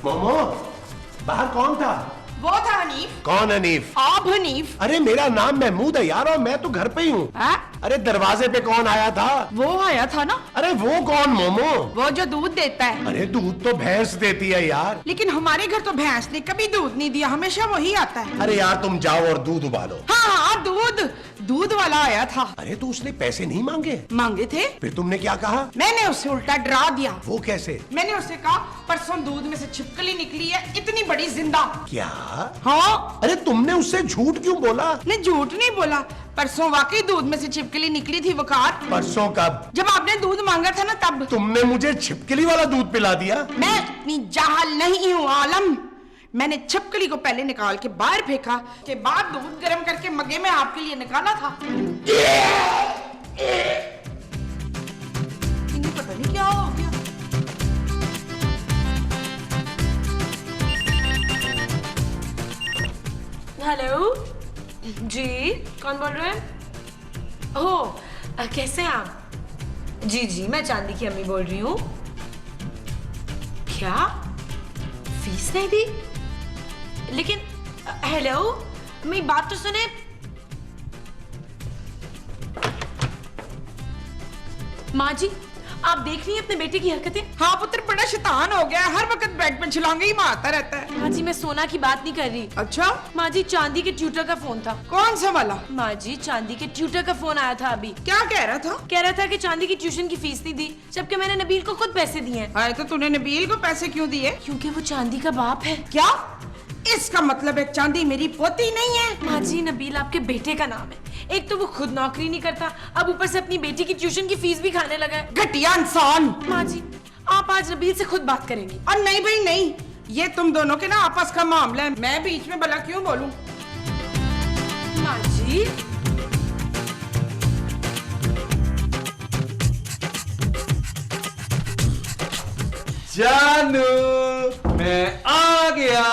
मोमो, बाहर कौन था? वो था हनीफ। कौन हनीफ? आप हनीफ। अरे मेरा नाम महमूद है यार, और मैं तो घर पे ही हूँ। अरे दरवाजे पे कौन आया था? वो आया था ना। अरे वो कौन मोमो? वो जो दूध देता है। अरे दूध तो भैंस देती है यार। लेकिन हमारे घर तो भैंस ने कभी दूध नहीं दिया, हमेशा वही आता है। अरे यार तुम जाओ और दूध उबालो। हाँ, दूध वाला आया था। अरे तो उसने पैसे नहीं मांगे? मांगे थे। फिर तुमने क्या कहा? मैंने उसे उल्टा डरा दिया। वो कैसे? मैंने उसे कहा परसों दूध में से छिपकली निकली है, इतनी बड़ी जिंदा। क्या? हाँ। अरे तुमने उससे झूठ क्यों बोला? नहीं, झूठ नहीं बोला, परसों वाकई दूध में से छिपकली निकली थी वकार। परसों कब? जब आपने दूध मांगा था ना तब। तुमने मुझे छिपकली वाला दूध पिला दिया? मैं इतनी जाहल नहीं हूँ आलम। मैंने छिपकली को पहले निकाल के बाहर फेंका, के बाद दूध गर्म करके मग्गे में आपके लिए निकाला था। इन्हें पता नहीं क्या हो गया। हेलो जी, कौन बोल रहे हैं? ओह, कैसे हैं आप? जी जी, मैं चांदी की अम्मी बोल रही हूँ। क्या फीस नहीं दी? लेकिन हेलो, मेरी बात तो सुने। माँ जी, आप देख रही हैं अपने बेटे की हरकतें? हाँ पुत्र, बड़ा शैतान हो गया है, हर वक्त बेड पे छलांगे ही मारता रहता है। माँ जी, मैं सोना की बात नहीं कर रही। अच्छा? माँ जी, चांदी के ट्यूटर का फोन था। कौन सा वाला? माँ जी, चांदी के ट्यूटर का फोन आया था अभी। क्या कह रहा था? कह रहा था कि चांदी की ट्यूशन की फीस नहीं दी, जबकि मैंने नबील को खुद पैसे दिए हैं। अरे तो तूने नबील को पैसे क्यों दिए? क्योंकि वो चांदी का बाप है। क्या? इसका मतलब है चांदी मेरी पोती नहीं है? माँ जी, नबील आपके बेटे का नाम है। एक तो वो खुद नौकरी नहीं करता, अब ऊपर से अपनी बेटी की ट्यूशन की फीस भी खाने लगा है। घटिया इंसान। माँ जी, आप आज नबील से खुद बात करेंगी? और नहीं भाई नहीं, ये तुम दोनों के ना आपस का मामला है, मैं बीच में भला क्यों बोलूं? माँ जी, जानू, मैं आ गया।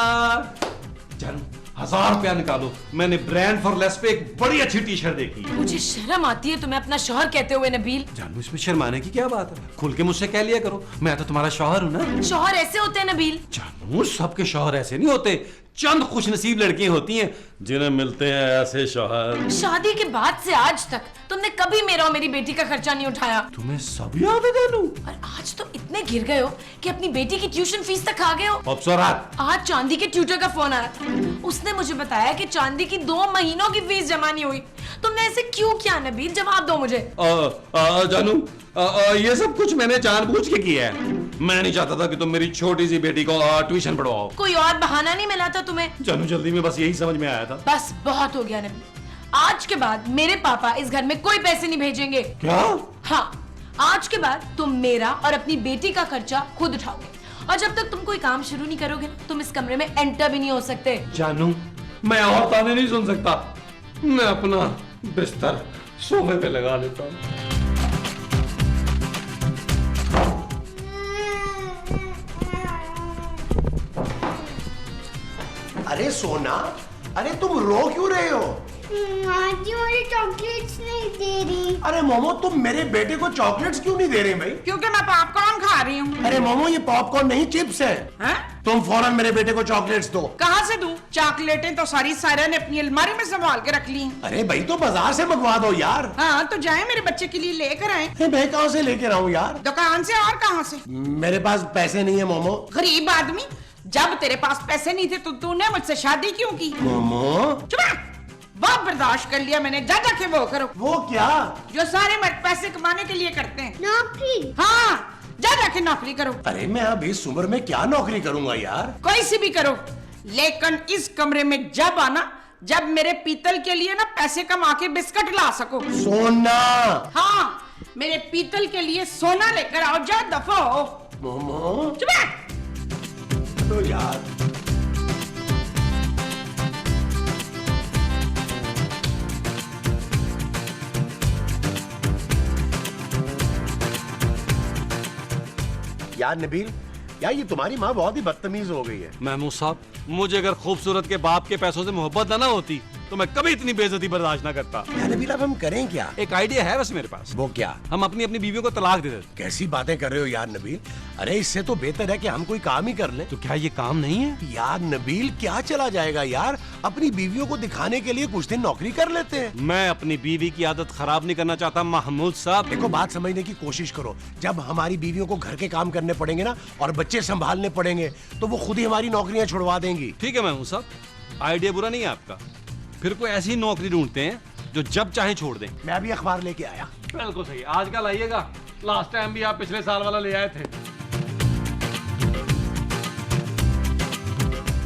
जानू, 1000 रुपया निकालो, मैंने ब्रांड फॉर लेस पे एक बड़ी अच्छी टी शर्ट देखी। मुझे शर्म आती है तुम्हें अपना शौहर कहते हुए नबील। जानू, इसमें शर्माने की क्या बात है? खुल के मुझसे कह लिया करो, मैं तो तुम्हारा शौहर हूँ ना। शौहर ऐसे होते हैं नबील? जानू, सबके शौहर ऐसे नहीं होते, चंद खुशनसीब लड़कियां होती हैं जिन्हें मिलते हैं ऐसे शौहर। शादी के बाद से आज तक तुमने कभी मेरा और मेरी बेटी का खर्चा नहीं उठाया। तुम्हें सब याद है जानू? और आज तो इतने गिर गए हो कि अपनी बेटी की ट्यूशन फीस तक खा गए हो। अफसरात, आज चांदी के ट्यूटर का फोन आया था, उसने मुझे बताया कि चांदी की 2 महीनों की फीस जमा नहीं हुई। तुमने ऐसे क्यों किया नबील? जवाब दो मुझे। जानू, ये सब कुछ मैंने जानबूझ के किया है। मैं नहीं चाहता था कि तुम मेरी छोटी सी बेटी को ट्यूशन पढ़वाओ। कोई और बहाना नहीं मिला था तुम्हें? जानू, जल्दी में बस यही समझ में आया था। बस बहुत हो गया नबील, आज के बाद मेरे पापा इस घर में कोई पैसे नहीं भेजेंगे। क्या? हाँ, आज के बाद तुम मेरा और अपनी बेटी का खर्चा खुद उठाओगे, और जब तक तुम कोई काम शुरू नहीं करोगे ना, तुम इस कमरे में एंटर भी नहीं हो सकते। जानू, मैं और ताने नहीं सुन सकता, मैं अपना बिस्तर सोफे पे लगा लेता हूँ। अरे सोना, अरे तुम रो क्यों रहे हो? माँ जी मुझे चॉकलेट्स नहीं दे रही। अरे मोमो, तुम मेरे बेटे को चॉकलेट्स क्यों नहीं दे रहे भाई? क्योंकि मैं पॉपकॉर्न खा रही हूँ। अरे मोमो, ये पॉपकॉर्न नहीं, चिप्स है। तुम फौरन मेरे बेटे को चॉकलेट्स दो। कहाँ से दूं? चॉकलेटें तो सारी सायरा ने अपनी अलमारी में संभाल के रख ली। अरे भाई, तो बाजार से मंगवा दो यार। हाँ तो जाए मेरे बच्चे के लिए लेकर आए। मैं कहाँ से लेकर आऊँ यार? दुकान से। और कहाँ से? मेरे पास पैसे नहीं है मोमो। गरीब आदमी, जब तेरे पास पैसे नहीं थे तो तूने मुझसे शादी क्यों की? मोमो, चुप रह। बहुत बर्दाश्त कर लिया मैंने, जा जाके वो करो। वो क्या? जो सारे मर्द पैसे कमाने के लिए करते हैं। नौकरी? हाँ, जा जाके नौकरी करो। अरे मैं अभी इस उम्र में क्या नौकरी करूंगा यार? कोई सी भी करो, लेकिन इस कमरे में जब आना जब मेरे पीतल के लिए ना पैसे कमा के बिस्किट ला सको। सोना? हाँ, मेरे पीतल के लिए सोना लेकर आओ, जा दफा हो। मोमो, चुप रह। तो यार नबील, यार ये तुम्हारी माँ बहुत ही बदतमीज हो गई है। महमूद साहब, मुझे अगर खूबसूरत के बाप के पैसों से मोहब्बत ना होती तो मैं कभी इतनी बेइज्जती बर्दाश्त ना करता। यार नबील अब हम करें क्या? एक आइडिया है बस मेरे पास। वो क्या? हम अपनी अपनी बीवियों को तलाक दे देते। कैसी बातें कर रहे हो यार नबील? अरे इससे तो बेहतर है कि हम कोई काम ही कर लें। तो क्या ये काम नहीं है? यार नबील क्या चला जाएगा यार, अपनी बीवियों को दिखाने के लिए कुछ दिन नौकरी कर लेते हैं। मैं अपनी बीवी की आदत खराब नहीं करना चाहता महमूद साहब। देखो बात समझने की कोशिश करो, जब हमारी बीवियों को घर के काम करने पड़ेंगे ना और बच्चे संभालने पड़ेंगे तो वो खुद ही हमारी नौकरियां छुड़वा देंगी। ठीक है महमूद साहब, आइडिया बुरा नहीं है आपका। फिर कोई ऐसी नौकरी ढूंढते हैं जो जब चाहे छोड़ दें। मैं अभी अखबार लेके आया। बिल्कुल सही, आज का लाइएगा। लास्ट टाइम भी आप पिछले साल वाला ले आए थे।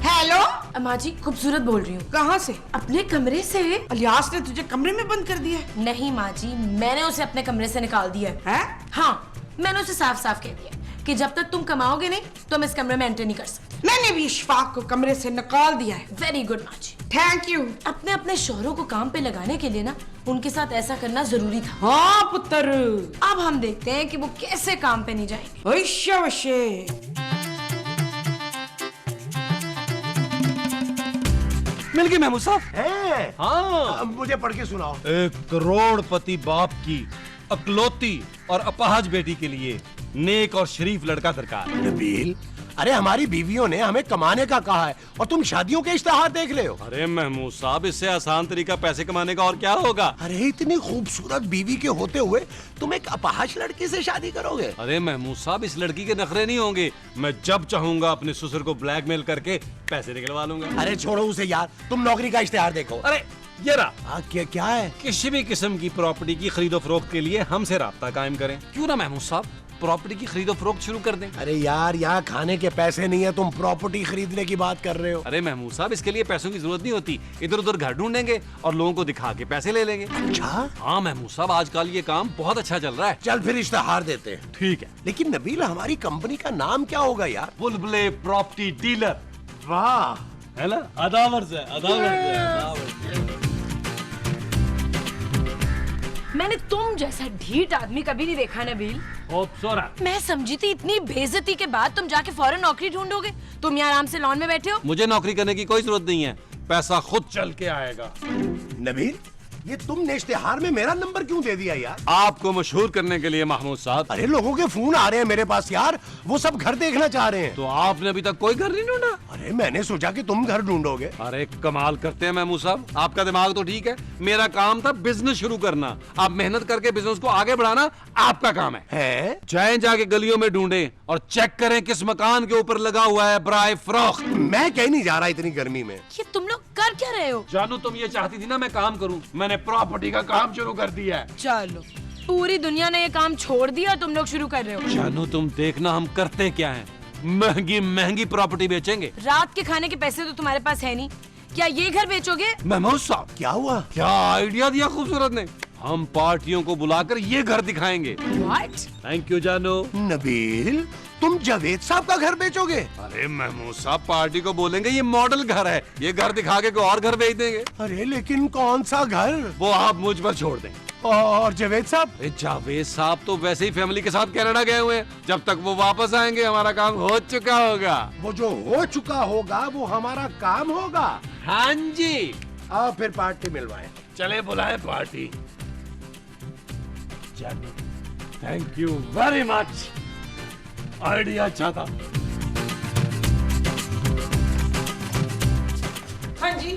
हेलो, अम्मा जी खूबसूरत बोल रही हूँ। कहाँ से? अपने कमरे से। अलियास ने तुझे कमरे में बंद कर दिया है? नहीं माँ जी, मैंने उसे अपने कमरे से निकाल दिया है। हैं? हाँ, मैंने उसे साफ साफ कह दिया कि जब तक तुम कमाओगे नहीं तो हम इस कमरे में एंटर नहीं कर सकते। मैंने भी इशफाक को कमरे से निकाल दिया है। वेरी गुड माँ जी। Thank you. अपने अपने शौहरों को काम पे लगाने के लिए ना उनके साथ ऐसा करना जरूरी था। हाँ पुत्र, अब हम देखते हैं कि वो कैसे काम पे नहीं जाएंगे। वैश्य वशे। मिल गई महमूद साहब। हैं? हाँ, मुझे पढ़ के सुनाओ। एक करोड़पति बाप की अकलौती और अपाहज बेटी के लिए नेक और शरीफ लड़का दरकार। नबील, अरे हमारी बीवियों ने हमें कमाने का कहा है और तुम शादियों के इश्तेहार देख रहे हो। अरे महमूद साहब, इससे आसान तरीका पैसे कमाने का और क्या होगा? अरे इतनी खूबसूरत बीवी के होते हुए तुम एक अपहाज लड़की से शादी करोगे? अरे महमूद साहब, इस लड़की के नखरे नहीं होंगे। मैं जब चाहूंगा अपने ससुर को ब्लैकमेल करके पैसे निकलवा लूंगा। अरे छोड़ो उसे यार, तुम नौकरी का इश्तेहार देखो। अरे ये रहा। क्या है? किसी भी किस्म की प्रॉपर्टी की खरीदो फरोख्त के लिए हमसे राब्ता कायम करें। क्यों ना महमूद साहब, प्रॉपर्टी की खरीदो फरोख्त शुरू कर दें। अरे यार यहाँ खाने के पैसे नहीं है, तुम प्रॉपर्टी खरीदने की बात कर रहे हो। अरे महमूद साहब, इसके लिए पैसों की जरूरत नहीं होती। इधर उधर घर ढूंढेंगे और लोगों को दिखा के पैसे ले लेंगे। अच्छा हाँ महमूद साहब, आजकल ये काम बहुत अच्छा चल रहा है। चल फिर इश्तेहार देते हैं। ठीक है। लेकिन नबील हमारी कंपनी का नाम क्या होगा यार? बुलबुले प्रॉपर्टी डीलर। वाह, है ना? अदावर से अदावर से। मैंने तुम जैसा ढीठ आदमी कभी नहीं देखा नबील। खूबसूरत। मैं समझी थी इतनी बेइज्जती के बाद तुम जाके फौरन नौकरी ढूंढोगे। तुम यहाँ आराम से लॉन में बैठे हो। मुझे नौकरी करने की कोई जरूरत नहीं है, पैसा खुद चल के आएगा। नबील ये तुमने इश्तेहार में मेरा नंबर क्यों दे दिया यार? आपको मशहूर करने के लिए महमूद साहब। अरे लोगों के फोन आ रहे हैं मेरे पास यार, वो सब घर देखना चाह रहे हैं। तो आपने अभी तक कोई घर नहीं ढूंढा? अरे मैंने सोचा कि तुम घर ढूंढोगे। अरे कमाल करते हैं महमूद साहब, आपका दिमाग तो ठीक है। मेरा काम था बिजनेस शुरू करना, आप मेहनत करके बिजनेस को आगे बढ़ाना आपका काम है। हैं? चाहे जाके गलियों में ढूंढें और चेक करें किस मकान के ऊपर लगा हुआ है बराए फरोख्त। मैं कहीं नहीं जा रहा इतनी गर्मी में। ये तुम लोग कर क्या रहे हो? जानू, तुम ये चाहती थी ना मैं काम करूं, मैंने प्रॉपर्टी का काम शुरू कर दिया है। चलो, पूरी दुनिया ने ये काम छोड़ दिया और तुम लोग शुरू कर रहे हो। जानू तुम देखना हम करते क्या हैं, महंगी महंगी प्रॉपर्टी बेचेंगे। रात के खाने के पैसे तो तुम्हारे पास है नहीं, क्या ये घर बेचोगे? महमूद साहब, क्या हुआ? क्या आइडिया दिया खूबसूरत ने। हम पार्टियों को बुलाकर ये घर दिखाएंगे। What? थैंक यू जानू। नबील तुम जावेद साहब का घर बेचोगे? अरे महमूद साहब, पार्टी को बोलेंगे ये मॉडल घर है, ये घर दिखा के कोई और घर बेच देंगे। अरे लेकिन कौन सा घर? वो आप मुझ पर छोड़ दें। और जावेद साहब? अरे जावेद साहब तो वैसे ही फैमिली के साथ कनाडा गए हुए हैं, जब तक वो वापस आएंगे हमारा काम हो चुका होगा। वो जो हो चुका होगा वो हमारा काम होगा। हाँ जी। आओ फिर पार्टी मिलवाएं। चले बुलाए party. Thank you very much, idea अच्छा था। हाँ जी,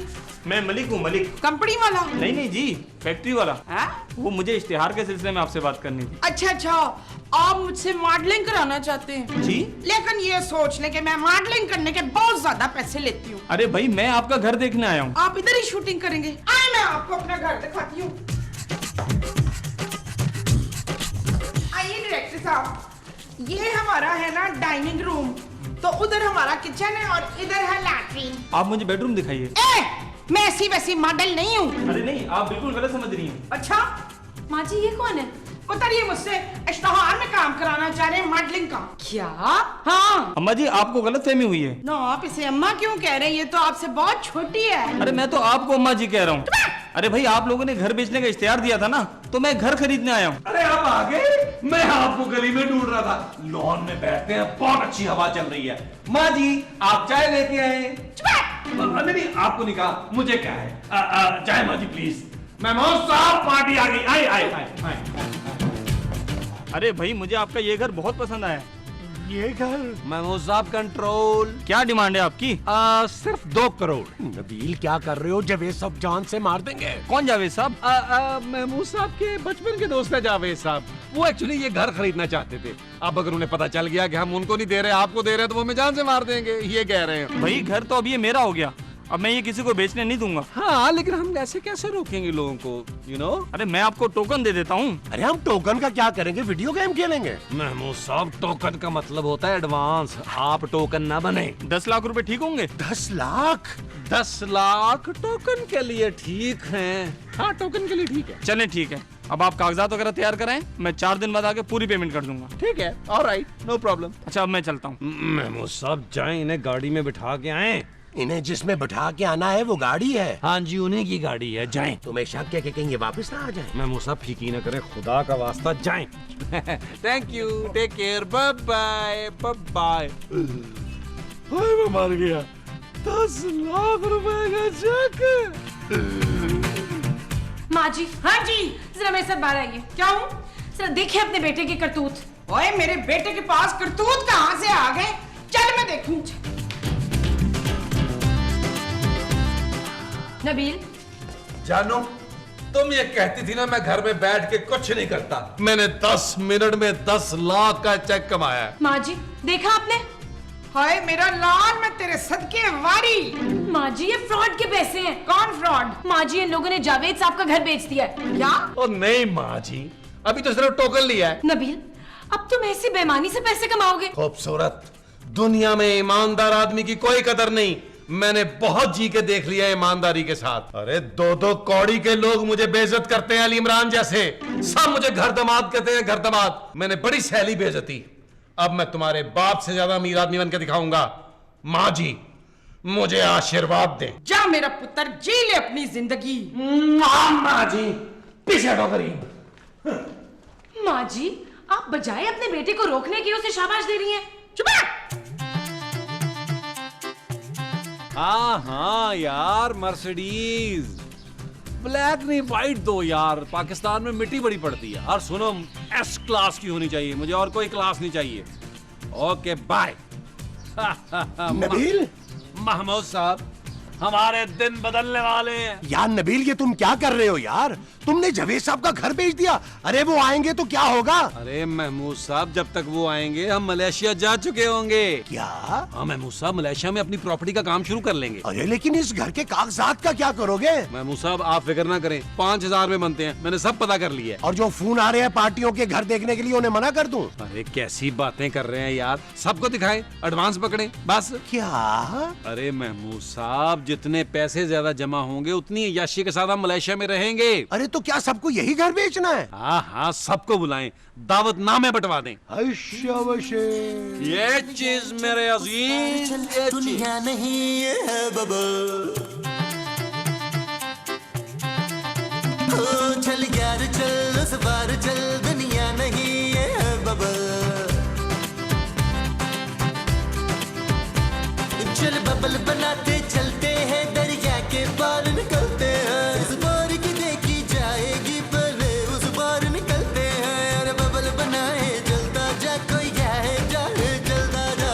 मैं मलिक हूँ, मलिक। कंपनी वाला? नहीं नहीं जी, फैक्ट्री वाला। हाँ? वो मुझे इश्तिहार के सिलसिले में आपसे बात करनी थी। अच्छा अच्छा, आप मुझसे मॉडलिंग कराना चाहते हैं? जी। लेकिन ये सोच ले कि मैं मॉडलिंग करने के बहुत ज्यादा पैसे लेती हूँ। अरे भाई, मैं आपका घर देखने आया हूँ। आप इधर ही शूटिंग करेंगे? आए, मैं आपको अपना घर दिखाती हूँ। आइए डायरेक्टर साहब, ये हमारा है ना डाइनिंग रूम, तो उधर हमारा किचन है और इधर है लैट्रीन। आप मुझे बेडरूम दिखाइए। मैं ऐसी वैसी मॉडल नहीं हूँ। अरे नहीं, आप बिल्कुल गलत समझ रही हैं। अच्छा, माँ जी ये कौन है? उतरिए, मुझसे इश्तिहार में काम कराना चाह रहे हैं, मॉडलिंग का। क्या? हाँ। अम्मा जी, आपको गलत फहमी हुई है। ना, आप इसे अम्मा क्यों कह रहे हैं? ये तो आपसे बहुत छोटी है। अरे मैं तो आपको अम्मा जी कह रहा हूँ। अरे भाई, आप लोगों ने घर बेचने का इश्तिहार दिया था ना, तो मैं घर खरीदने आया हूँ। अरे आप आ गए, मैं आपको गली में ढूंढ रहा था। लॉन में बैठते हैं, बहुत अच्छी हवा चल रही है। माँ जी, आप चाय लेके आए। नहीं आपको नहीं कहा, मुझे क्या है। चाय माजी प्लीज। मेहमान साहब पार्टी आ गई। आए आए आए आए। अरे भाई मुझे आपका ये घर बहुत पसंद आया। ये घर? महमूद साहब कंट्रोल। क्या डिमांड है आपकी? सिर्फ 2 करोड़। नबील क्या कर रहे हो? जब ये सब जान से मार देंगे। कौन जावेद साहब? महमूद साहब के बचपन के दोस्त है जावेद साहब। वो एक्चुअली ये घर खरीदना चाहते थे। अब अगर उन्हें पता चल गया कि हम उनको नहीं दे रहे, आपको दे रहे हैं, तो वो हमें जान से मार देंगे, ये कह रहे हैं। भाई घर तो अब ये मेरा हो गया, अब मैं ये किसी को बेचने नहीं दूंगा। हाँ, लेकिन हम ऐसे कैसे रोकेंगे लोगों को, you know? अरे मैं आपको टोकन दे देता हूँ। अरे हम टोकन का क्या करेंगे? वीडियो गेम खेलेंगे। महमूद साहब, टोकन का मतलब होता है एडवांस। आप टोकन ना बने। 10 लाख रुपए ठीक होंगे? 10 लाख? 10 लाख टोकन के लिए ठीक हैं। हाँ, टोकन के लिए ठीक है। चलें ठीक है, अब आप कागजात वगैरह तैयार कराएं, मैं 4 दिन बाद आके पूरी पेमेंट कर दूंगा। ठीक है, ऑलराइट, नो प्रॉब्लम। अच्छा अब मैं चलता हूँ। महमूद साहब जाएं, इन्हें गाड़ी में बिठा के आए। इन्हें जिसमें बैठा के आना है वो गाड़ी है। हाँ जी, उन्हीं की गाड़ी है, जाएं। तुम्हें शक है कि कहीं ये वापस ना आ जाए? महमूद साहब फीकी न करें, खुदा का वास्ता, जाएं। Thank you, take care, bye bye bye bye. मैं मर गया। 10 लाख रुपए का चेक। माँ जी, हाँ जी। जरा मेरे साथ बाहर आइए। क्या हूँ? जरा देखिए अपने बेटे की करतूत। ओए, मेरे बेटे के पास करतूत कहाँ से आ गए? चल मैं देखूं। नबील, जानू, तुम ये कहती थी ना मैं घर में बैठ के कुछ नहीं करता। मैंने 10 मिनट में 10 लाख का चेक कमाया है। माँ जी देखा आपने? हाय मेरा लाल, मैं तेरे सदके वारी। माँ जी ये फ्रॉड के पैसे हैं। कौन फ्रॉड? माँ जी इन लोगों ने जावेद साहब का घर बेच दिया है। क्या? ओ नहीं माँ जी, अभी तो सिर्फ टोकन लिया है। नबील, अब तुम ऐसी बेईमानी से पैसे कमाओगे? खूबसूरत, दुनिया में ईमानदार आदमी की कोई कदर नहीं। मैंने बहुत जी के देख लिया ईमानदारी के साथ। अरे 2-2 कौड़ी के लोग मुझे बेइज्जत करते हैं, अली इमरान जैसे। सब मुझे घर दमाद कहते हैं, घर दमाद। मैंने बड़ी सैली बेइज्जती। अब मैं तुम्हारे बाप से ज्यादा अमीर आदमी बनकर दिखाऊंगा। माँ जी मुझे आशीर्वाद दें। जा मेरा पुत्र, जी ले अपनी जिंदगी। माँ जी पीछे हटो गरीब। माँ जी आप बजाय अपने बेटे को रोकने की उसे शाबाश दे रही हैं। चुप रह। हाँ यार, मर्सिडीज ब्लैक नहीं व्हाइट दो यार, पाकिस्तान में मिट्टी बड़ी पड़ती है। और सुनो, एस क्लास की होनी चाहिए मुझे, और कोई क्लास नहीं चाहिए। Okay bye. नबील, महमूद साहब हमारे दिन बदलने वाले हैं। यार नबील ये तुम क्या कर रहे हो यार? तुमने जावेद साहब का घर बेच दिया। अरे वो आएंगे तो क्या होगा? अरे महमूद साहब, जब तक वो आएंगे हम मलेशिया जा चुके होंगे। क्या? हाँ महमूद साहब, मलेशिया में अपनी प्रॉपर्टी का काम शुरू कर लेंगे। अरे लेकिन इस घर के कागजात का क्या करोगे? महमूद साहब आप फिक्र ना करें, 5000 में बनते हैं, मैंने सब पता कर लिया है। और जो फोन आ रहे हैं पार्टियों के घर देखने के लिए, उन्हें मना कर दूं? अरे कैसी बातें कर रहे हैं यार, सबको दिखाएं, एडवांस पकड़ें बस। क्या? अरे महमूद साहब, जितने पैसे ज्यादा जमा होंगे उतनी याशी के साथ हम मलेशिया में रहेंगे। अरे तो क्या सबको यही घर बेचना है? हाँ हाँ, सबको बुलाएं, दावत नामे बंटवा दें। ये चीज मेरे अजीज, ये चीज दुनिया नहीं ये है बबल। ओ चल यार चल, उस बार चल, दुनिया नहीं ये है बबल। चल बबल बनाते चलते हैं, दरिया के पार निकलते हैं। उस बार की देखी जाएगी पहले, उस बार निकलते हैं। अरे बबल बनाए चलता जा, कोई जाए जाए चलता जा।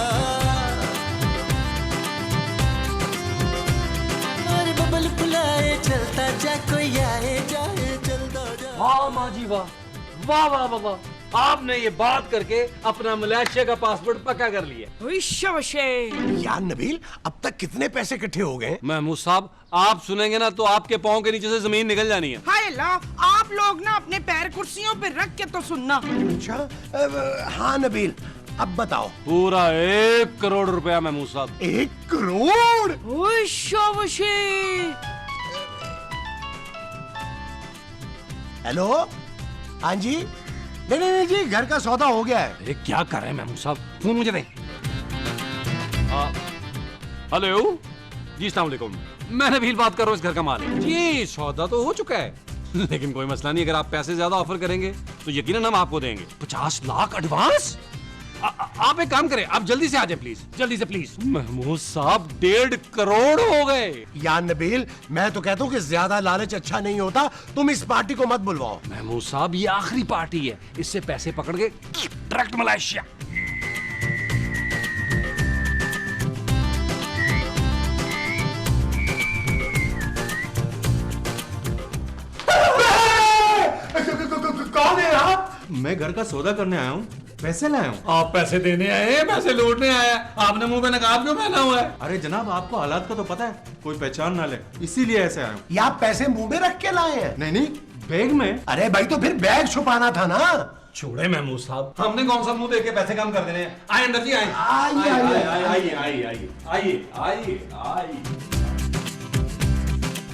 अरे बबल बुलाए चलता जा, कोई आए जाए चलता जा। वाह माँ जी वाह, वाह वाह वाह वाह, आपने ये बात करके अपना मलेशिया का पासपोर्ट पक्का कर लिया। यार नबील, अब तक कितने पैसे इकट्ठे हो गए? महमूद साहब आप सुनेंगे ना तो आपके पाँव के नीचे से जमीन निकल जानी है। हाय ला, आप लोग ना अपने पैर कुर्सियों पे रख के तो सुनना। अच्छा हाँ नबील, अब बताओ। पूरा 1 करोड़ रुपया महमूद साहब। 1 करोड़? हेलो, हाँ जी। नहीं नहीं नहीं जी, घर का सौदा हो गया है। अरे क्या कर रहे हैं महमूद साहब, फोन मुझे दें। हेलो जी, अस्सलाम वालेकुम, मैं नबील बात कर रहा हूँ, इस घर का मालिक जी। सौदा तो हो चुका है, लेकिन कोई मसला नहीं, अगर आप पैसे ज्यादा ऑफर करेंगे तो यकीनन हम आपको देंगे। 50 लाख एडवांस? आप एक काम करें, आप जल्दी से आ जाए प्लीज, जल्दी से प्लीज। महमूद साहब 1.5 करोड़ हो गए। यार नबील, मैं तो कहता हूँ कि ज्यादा लालच अच्छा नहीं होता, तुम इस पार्टी को मत बुलवाओ। महमूद साहब ये आखिरी पार्टी है, इससे पैसे पकड़ के डायरेक्ट मलेशिया। कौन है आप? मैं घर का सौदा करने आया हूँ, पैसे लाया हूँ। आप पैसे देने आए हैं, पैसे लूटने आए हैं? आपने मुंह पे नकाब क्यों पहना हुआ है? अरे जनाब, आपको हालात का तो पता है, कोई पहचान ना ले, इसीलिए ऐसे आया हूँ। या आप पैसे मुंह में रख के लाए हैं? नहीं नहीं, बैग में। अरे भाई, तो फिर बैग छुपाना था ना। छोड़े महमूद साहब, हमने कौन सा मुंह देख के पैसे कम कर देने हैं? आए अंदर जी, आए। आइए, आइए। आइए आइए आइए आइए आइए आइए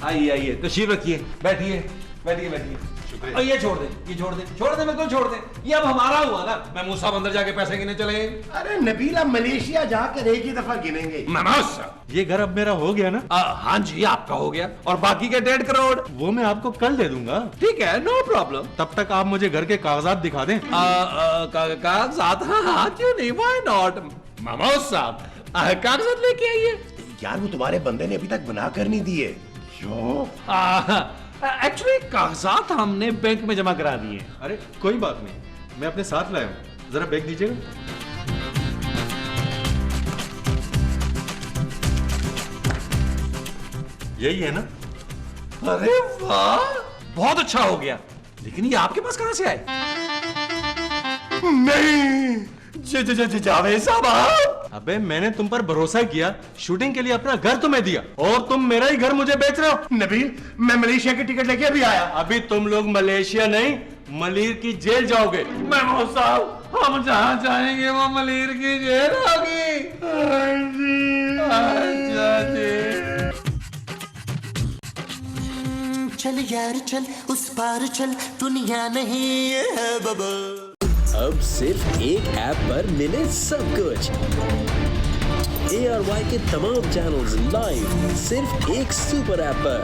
आइए आइए, तशरीफ रखिए, बैठिए बैठिए बैठिए। और ये छोड़ दे, ये छोड़ दे, छोड़ दे, बिल्कुल छोड़ दे, ये अब हमारा हुआ ना। महमूद साहब अंदर जाके पैसे गिने चले गए। अरे नबील, आप मलेशिया जाकर एक ही दफा गिनेंगे। महमूद साहब, ये घर अब मेरा हो गया ना? हाँ जी, आपका हो गया। और बाकी के 1.5 करोड़ वो मैं आपको कल दे दूंगा। ठीक है, नो प्रॉब्लम। तब तक आप मुझे घर के कागजात दिखा दें। कागजात? हाँ, क्यों नहीं, व्हाई नॉट। महमूद साहब, कागजात लेके आइए। यार, वो तुम्हारे बंदे ने अभी तक बना कर नहीं दिए। क्यों? एक्चुअली कागजात हमने बैंक में जमा करा दिए। अरे कोई बात नहीं, मैं अपने साथ लाया हूँ, जरा बैग दीजिएगा। यही है ना? अरे वाह, बहुत अच्छा हो गया। लेकिन ये आपके पास कहां से आए? नहीं, जावेद साहब, अबे मैंने तुम पर भरोसा किया, शूटिंग के लिए अपना घर तुम्हें दिया, और तुम मेरा ही घर मुझे बेच रहे हो। नबील, मैं मलेशिया की टिकट लेके अभी आया। अभी तुम लोग मलेशिया नहीं, मलीर की जेल जाओगे। महमूद साहब, हम जहां जाएंगे वो मलीर की जेल होगी। अच्छा जी। चल यार चल, उस पार चल, दुनिया नहीं ये है बबल। अब सिर्फ एक ऐप पर मिले सब कुछ। ARY के तमाम चैनल्स लाइव सिर्फ एक सुपर ऐप पर।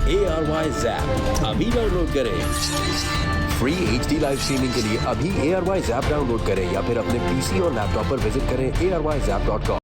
ARY Zap अभी डाउनलोड करें। फ्री HD लाइव स्ट्रीमिंग के लिए अभी ARY Zap डाउनलोड करें या फिर अपने PC और लैपटॉप पर विजिट करें ARYZap.com।